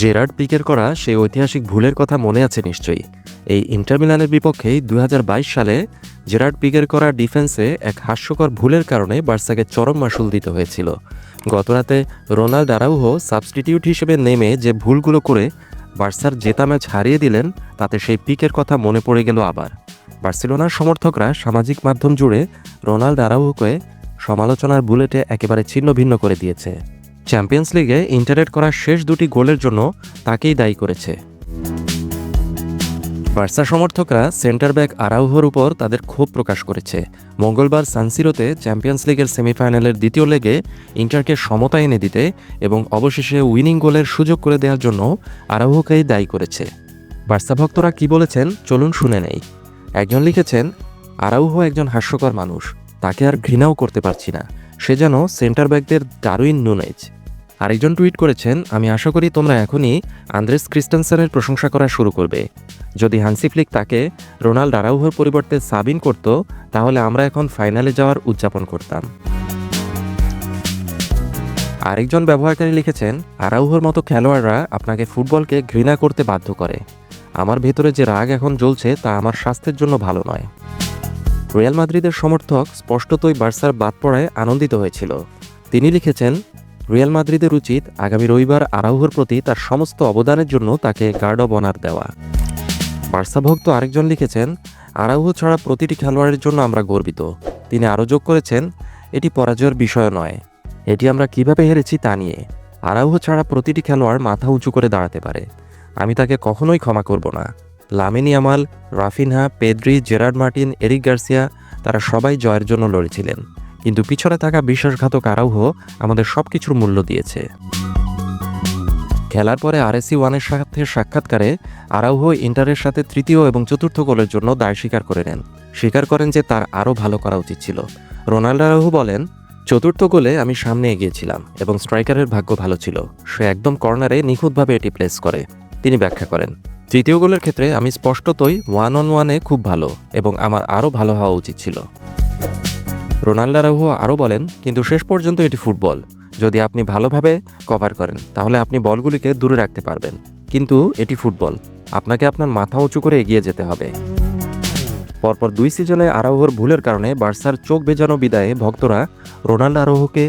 Gerard পিকের করা সেই ঐতিহাসিক ভুলের কথা মনে আছে নিশ্চয়ই। এই ইন্টার মিলানের বিপক্ষেই ২০২২ সালে জেরার্ড পিকের করা ডিফেন্সে এক হাস্যকর ভুলের কারণে বার্সাকে চরম মাশুল দিতে হয়েছিল। গতরাতে রোনাল্ডো আরাউহো সাবস্টিটিউট হিসেবে নেমে যে ভুলগুলো করে বার্সার জেতা ম্যাচ হারিয়ে দিলেন, তাতে সেই পিকের কথা মনে পড়ে গেল আবার। বার্সেলোনার সমর্থকরা সামাজিক মাধ্যম জুড়ে রোনাল্ডো আরাউহোকে সমালোচনার বুলেটে একেবারে ছিন্ন ভিন্ন করে দিয়েছে। চ্যাম্পিয়ন্স লিগে ইন্টারের করা শেষ দুটি গোলের জন্য তাকেই দায়ী করেছে। বার্সা সমর্থকরা সেন্টার ব্যাক আরাউহোর উপর তাদের ক্ষোভ প্রকাশ করেছে। মঙ্গলবার সানসিরোতে চ্যাম্পিয়ন্স লিগের সেমিফাইনালের দ্বিতীয় লেগে ইন্টারকে সমতা এনে দিতে এবং অবশেষে উইনিং গোলের সুযোগ করে দেওয়ার জন্য আরাউহোকেই দায়ী করেছে। বার্সা ভক্তরা কি বলেছেন চলুন শুনে নেই। একজন লিখেছেন, আরাউহো একজন হাস্যকর মানুষ, তাকে আর ঘৃণাও করতে পারছি না, সে যেন সেন্টার ব্যাকদের ডারউইন নুনেজ। আরেকজন টুইট করেছেন, আমি আশা করি তোমরা এখনই আন্দ্রেস ক্রিস্টেনসেনের প্রশংসা করা শুরু করবে। যদি হান্সি ফ্লিক তাকে রোনাল্ডো আরাউহোর পরিবর্তে সাবিন করত, তাহলে আমরা এখন ফাইনালে যাওয়ার উদযাপন করতাম। আরেকজন ব্যবহারকারী লিখেছেন, আরাউহোর মতো খেলোয়াড়রা আপনাকে ফুটবলকে ঘৃণা করতে বাধ্য করে। আমার ভেতরে যে রাগ এখন জ্বলছে তা আমার স্বাস্থ্যের জন্য ভালো নয়। রিয়াল মাদ্রিদের সমর্থক স্পষ্টতই বার্সার বাদ পড়ায় আনন্দিত হয়েছিল। তিনি লিখেছেন, রিয়াল মাদ্রিদের উচিত আগামী রবিবার আরাউহোর প্রতি তার সমস্ত অবদানের জন্য তাকে গার্ড অব অনার দেওয়া। বার্সা ভক্ত আরেকজন লিখেছেন, আরাউহো ছাড়া প্রতিটি খেলোয়াড়ের জন্য আমরা গর্বিত। তিনি আরও যোগ করেছেন, এটি পরাজয়ের বিষয় নয়, এটি আমরা কিভাবে হেরেছি তা নিয়ে। আরাউহো ছাড়া প্রতিটি খেলোয়াড় মাথা উঁচু করে দাঁড়াতে পারে, আমি তাকে কখনোই ক্ষমা করব না। Lamine Yamal, Raphinha, Pedri, Gerard Martin, Eric Garcia তারা সবাই জয়ের জন্য লড়েছিলেন, কিন্তু পিছনে থাকা বিশ্বাসঘাতক আরাউহো আমাদের সব কিছুর মূল্য দিয়েছে। খেলার পরে আরএসি ওয়ানের সাথে সাক্ষাৎকারে আরাউহো ইন্টারের সাথে তৃতীয় এবং চতুর্থ গোলের জন্য দায় স্বীকার করে নেন। স্বীকার করেন যে তার আরও ভালো করা উচিত ছিল। রোনাল্ডো আরাউহো বলেন, চতুর্থ গোলে আমি সামনে এগিয়েছিলাম এবং স্ট্রাইকারের ভাগ্য ভালো ছিল, সে একদম কর্নারে নিখুঁতভাবে এটি প্লেস করে। তিনি ব্যাখ্যা করেন, তৃতীয় গোলের ক্ষেত্রে আমি স্পষ্টতই 1-on-1-এ খুব ভালো এবং আমার আরও ভালো হওয়া উচিত ছিল। রোনাল্ডো আরাউহো আরও বলেন, কিন্তু শেষ পর্যন্ত এটি ফুটবল, যদি আপনি ভালোভাবে কভার করেন তাহলে আপনি বলগুলিকে দূরে রাখতে পারবেন, কিন্তু এটি ফুটবল, আপনাকে আপনার মাথা উঁচু করে এগিয়ে যেতে হবে। পরপর 2 সিজনে আরাউহোর ভুলের কারণে বার্সার চোখ ভেজানো বিদায়ে ভক্তরা রোনাল্ডো আরাউহোকে